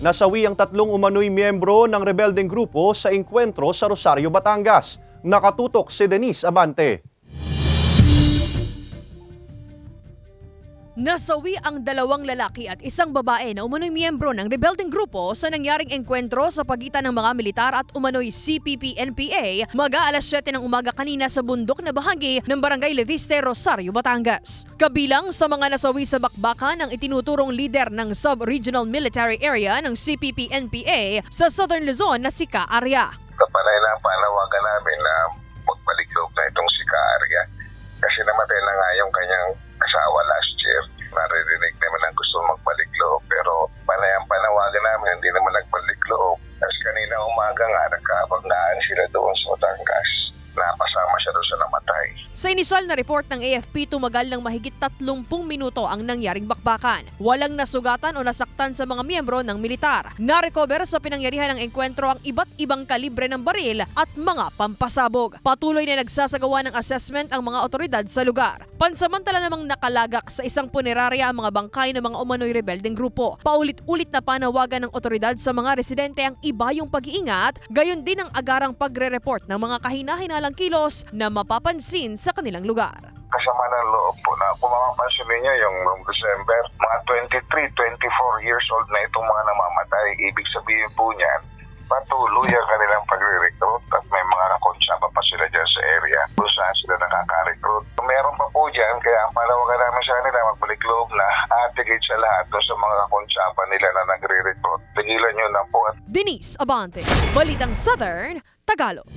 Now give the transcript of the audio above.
Nasawi ang 3 umano'y miyembro ng rebeldeng grupo sa engkwentro sa Rosario, Batangas. Nakatutok si Denise Abante. Nasawi ang 2 lalaki at 1 babae na umano'y miyembro ng rebeldeng grupo sa nangyaring engkwentro sa pagitan ng mga militar at umano'y CPP-NPA mag-aalas 7 ng umaga kanina sa bundok na bahagi ng Barangay Leviste, Rosario, Batangas. Kabilang sa mga nasawi sa bakbakan ang itinuturong leader ng Sub-Regional Military Area ng CPP-NPA sa Southern Luzon na si Ka Arya. Kapanay na ang panawagan namin na magbaliklob na itong si Ka Arya kasi namatay na nga yung kanyang asawa last year. Naririnig naman ang gusto magbalik loob pero panay ang panawagan namin hindi naman nagbalik loob. Tapos kanina umaga nga nagkabanggaan sila doon sa Batangas. Napasama siya doon sa namatay. Sa inisyal na report ng AFP, tumagal ng mahigit 30 minuto ang nangyaring bakbakan. Walang nasugatan o nasaktan sa mga miyembro ng militar. Na-recover sa pinangyarihan ng engkwentro ang iba't ibang kalibre ng baril at mga pampasabog. Patuloy na nagsasagawa ng assessment ang mga otoridad sa lugar. Pansamantala namang nakalagak sa isang punerarya ang mga bangkay ng mga umano'y rebeldeng grupo. Paulit-ulit na panawagan ng otoridad sa mga residente ang iba yung pag-iingat, gayon din ang agarang pagre-report ng mga kahina-hinalang kilos na mapapansin sa kanilang lugar. Kasama ng loob po na kung mapapansin ninyo yung noong December, mga 23, 24 years old na itong mga namamatay. Ibig sabihin po niyan, patuloy ang kanilang pagre-recruit at may mga konsyaba pa sila dyan sa area kung saan sila nakaka-recruit. Meron pa po dyan, kaya ang palawagan namin sa kanila magbalik loob na atigate sa lahat doon sa mga konsyaba nila na nagre-recruit. Pigilan nyo na po. Denise Abante, Balitang Southern, Tagalog.